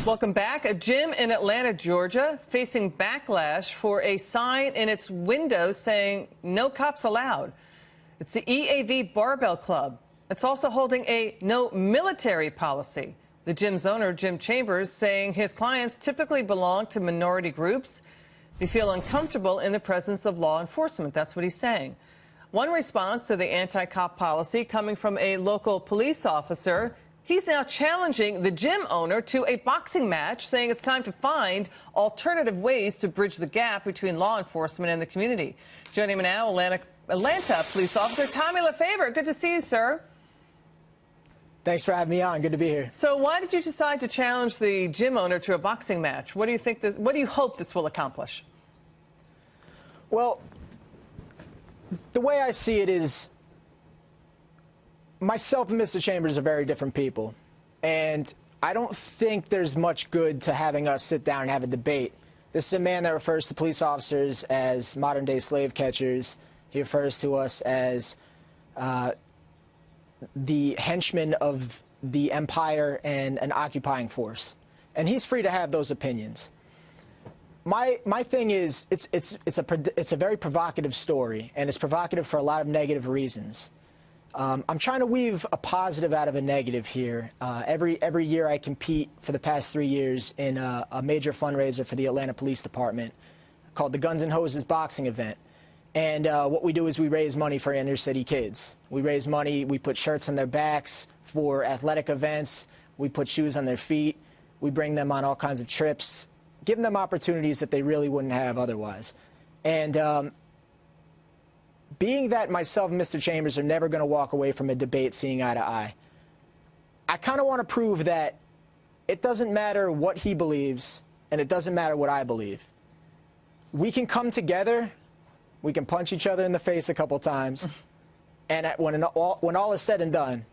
Welcome back. A gym in Atlanta, Georgia, facing backlash for a sign in its window saying no cops allowed. It's the EAV Barbell Club. It's also holding a no military policy. The gym's owner, Jim Chambers, saying his clients typically belong to minority groups. They feel uncomfortable in the presence of law enforcement. That's what he's saying. One response to the anti-cop policy coming from a local police officer. He's now challenging the gym owner to a boxing match, saying it's time to find alternative ways to bridge the gap between law enforcement and the community. Joining me now, Atlanta police officer Tommy LeFever. Good to see you, sir. Thanks for having me on. Good to be here. So why did you decide to challenge the gym owner to a boxing match? What do you hope this will accomplish? Well, the way I see it is, myself and Mr. Chambers are very different people, and I don't think there's much good to having us sit down and have a debate. This is a man that refers to police officers as modern-day slave catchers. He refers to us as the henchmen of the empire and an occupying force, and he's free to have those opinions. My thing is, it's a very provocative story, and it's provocative for a lot of negative reasons. I'm trying to weave a positive out of a negative here. Every year I compete for the past 3 years in a major fundraiser for the Atlanta Police Department called the Guns and Hoses Boxing Event. And what we do is we raise money for inner city kids. We raise money, we put shirts on their backs for athletic events, we put shoes on their feet, we bring them on all kinds of trips, giving them opportunities that they really wouldn't have otherwise. And being that myself and Mr. Chambers are never going to walk away from a debate seeing eye to eye, I kind of want to prove that it doesn't matter what he believes and it doesn't matter what I believe. We can come together, we can punch each other in the face a couple times, and when all is said and done,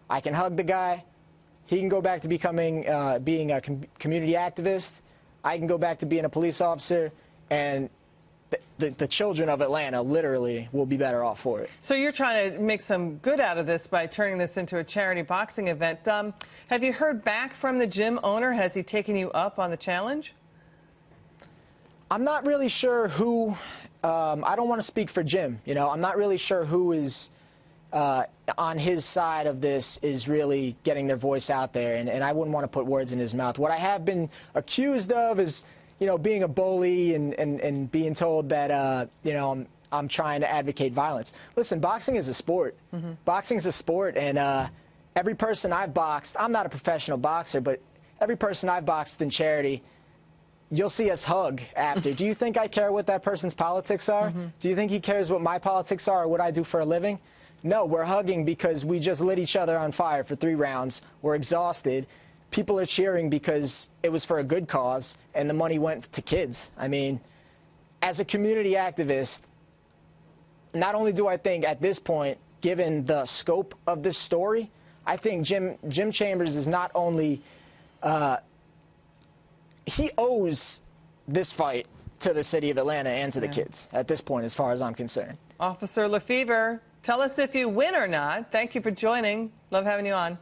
I can hug the guy, he can go back to being a community activist, I can go back to being a police officer, and the children of Atlanta literally will be better off for it. So you're trying to make some good out of this by turning this into a charity boxing event. Have you heard back from the gym owner? Has he taken you up on the challenge? I'm not really sure who, I don't want to speak for Jim, you know, I'm not really sure who is on his side of this is really getting their voice out there, and I wouldn't want to put words in his mouth. What I have been accused of is, you know, being a bully and being told that, you know, I'm trying to advocate violence. Listen, boxing is a sport. Mm-hmm. Boxing is a sport, and every person I've boxed, I'm not a professional boxer, but every person I've boxed in charity, you'll see us hug after. Do you think I care what that person's politics are? Mm-hmm. Do you think he cares what my politics are or what I do for a living? No, we're hugging because we just lit each other on fire for 3 rounds. We're exhausted. People are cheering because it was for a good cause, and the money went to kids. I mean, as a community activist, not only do I think at this point, given the scope of this story, I think Jim Chambers is not only, he owes this fight to the city of Atlanta and to the kids at this point, as far as I'm concerned. Officer LeFever, tell us if you win or not. Thank you for joining. Love having you on.